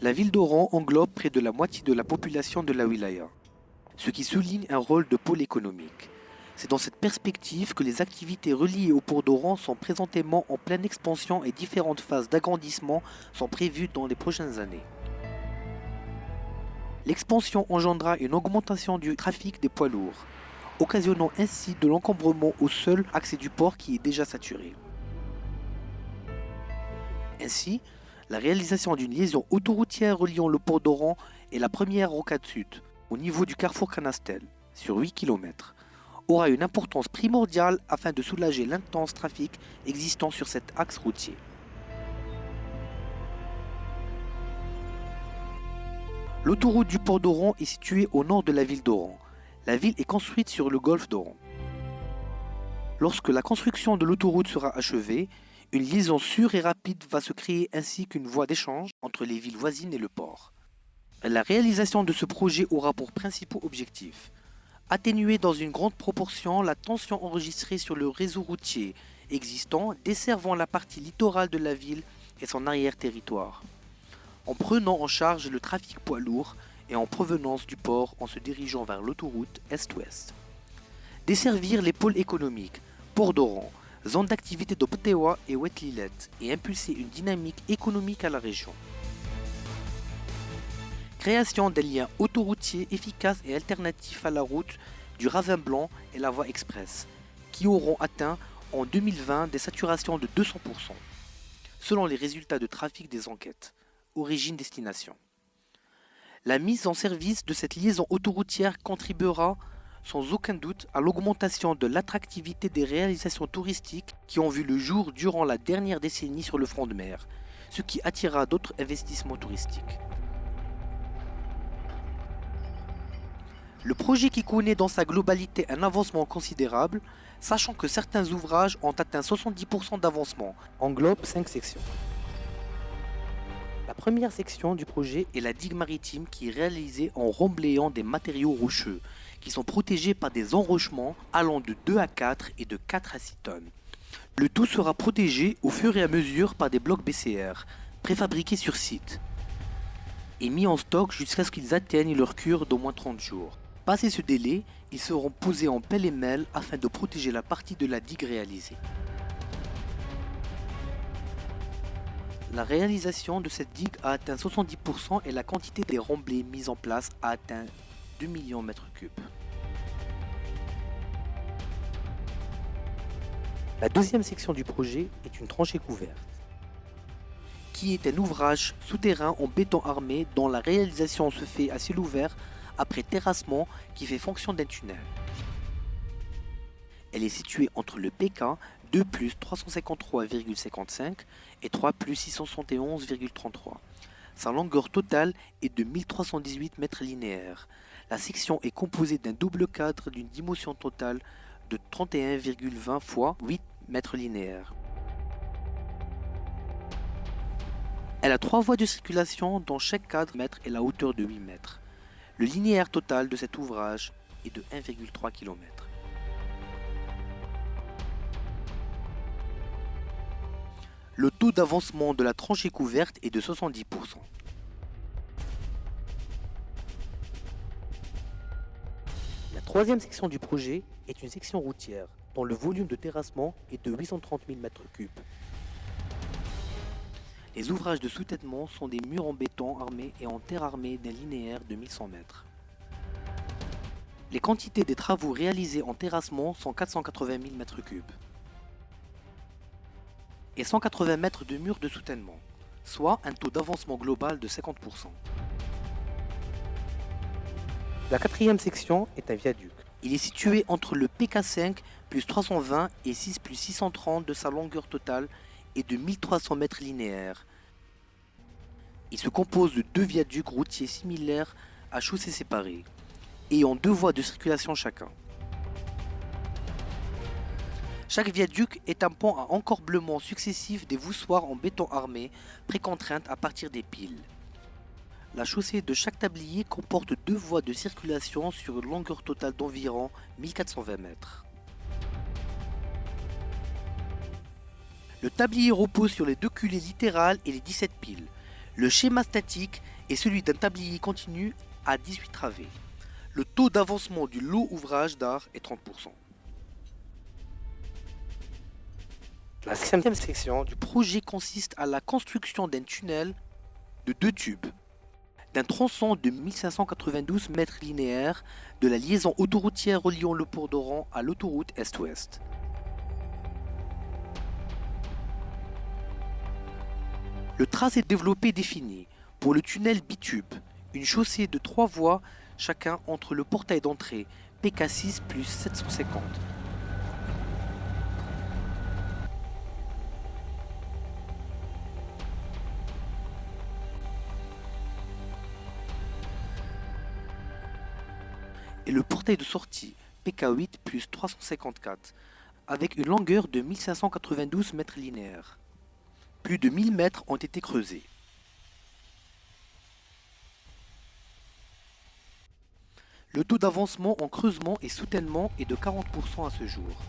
La ville d'Oran englobe près de la moitié de la population de la wilaya, ce qui souligne un rôle de pôle économique. C'est dans cette perspective que les activités reliées au port d'Oran sont présentement en pleine expansion et différentes phases d'agrandissement sont prévues dans les prochaines années. L'expansion engendra une augmentation du trafic des poids lourds, occasionnant ainsi de l'encombrement au seul accès du port qui est déjà saturé. Ainsi, la réalisation d'une liaison autoroutière reliant le port d'Oran et la première rocade sud, au niveau du carrefour Canastel, sur 8 km, aura une importance primordiale afin de soulager l'intense trafic existant sur cet axe routier. L'autoroute du port d'Oran est située au nord de la ville d'Oran. La ville est construite sur le golfe d'Oran. Lorsque la construction de l'autoroute sera achevée, une liaison sûre et rapide va se créer ainsi qu'une voie d'échange entre les villes voisines et le port. La réalisation de ce projet aura pour principaux objectifs atténuer dans une grande proportion la tension enregistrée sur le réseau routier existant desservant la partie littorale de la ville et son arrière-territoire, en prenant en charge le trafic poids lourd et en provenance du port en se dirigeant vers l'autoroute Est-Ouest. Desservir les pôles économiques, port d'Oran, zone d'activité de Ptewa et Wetlilet et impulser une dynamique économique à la région. Création des liens autoroutiers efficaces et alternatifs à la route du Ravin Blanc et la voie express, qui auront atteint en 2020 des saturations de 200%, selon les résultats de trafic des enquêtes, origine-destination. La mise en service de cette liaison autoroutière contribuera sans aucun doute à l'augmentation de l'attractivité des réalisations touristiques qui ont vu le jour durant la dernière décennie sur le front de mer, ce qui attirera d'autres investissements touristiques. Le projet qui connaît dans sa globalité un avancement considérable, sachant que certains ouvrages ont atteint 70% d'avancement, englobe 5 sections. La première section du projet est la digue maritime qui est réalisée en remblayant des matériaux rocheux, qui sont protégés par des enrochements allant de 2 à 4 et de 4 à 6 tonnes. Le tout sera protégé au fur et à mesure par des blocs BCR, préfabriqués sur site, et mis en stock jusqu'à ce qu'ils atteignent leur cure d'au moins 30 jours. Passé ce délai, ils seront posés en pêle-et-mêle afin de protéger la partie de la digue réalisée. La réalisation de cette digue a atteint 70% et la quantité des remblais mis en place a atteint 2 millions de mètres cubes. La deuxième section du projet est une tranchée couverte, qui est un ouvrage souterrain en béton armé dont la réalisation se fait à ciel ouvert après terrassement qui fait fonction d'un tunnel. Elle est située entre le PK 2 plus 353,55 et 3 plus 671,33. Sa longueur totale est de 1318 mètres linéaires. La section est composée d'un double cadre d'une dimension totale de 31,20 fois 8 mètres linéaires. Elle a 3 voies de circulation dont chaque cadre mètre est la hauteur de 8 mètres. Le linéaire total de cet ouvrage est de 1,3 km. Le taux d'avancement de la tranchée couverte est de 70%. La troisième section du projet est une section routière dont le volume de terrassement est de 830 000 m3. Les ouvrages de soutènement sont des murs en béton armés et en terre armée d'un linéaire de 1100 mètres. Les quantités des travaux réalisés en terrassement sont 480 000 m3 et 180 mètres de murs de soutènement, soit un taux d'avancement global de 50%. La quatrième section est un viaduc. Il est situé entre le PK5 plus 320 et 6 plus 630 de sa longueur totale et de 1300 mètres linéaires. Il se compose de 2 viaducs routiers similaires à chaussées séparées, ayant 2 voies de circulation chacun. Chaque viaduc est un pont à encorblement successif des voussoirs en béton armé, précontraintes à partir des piles. La chaussée de chaque tablier comporte 2 voies de circulation sur une longueur totale d'environ 1420 mètres. Le tablier repose sur les 2 culées latérales et les 17 piles. Le schéma statique est celui d'un tablier continu à 18 travées. Le taux d'avancement du lot ouvrage d'art est 30%. La 5e section du projet consiste à la construction d'un tunnel de 2 tubes, d'un tronçon de 1592 mètres linéaires de la liaison autoroutière reliant le port d'Oran à l'autoroute Est-Ouest. Le tracé développé défini pour le tunnel bitube, une chaussée de 3 voies chacun entre le portail d'entrée PK6 plus 750. Et le portail de sortie PK8 plus 354 avec une longueur de 1592 mètres linéaires. Plus de 1000 mètres ont été creusés. Le taux d'avancement en creusement et soutènement est de 40% à ce jour.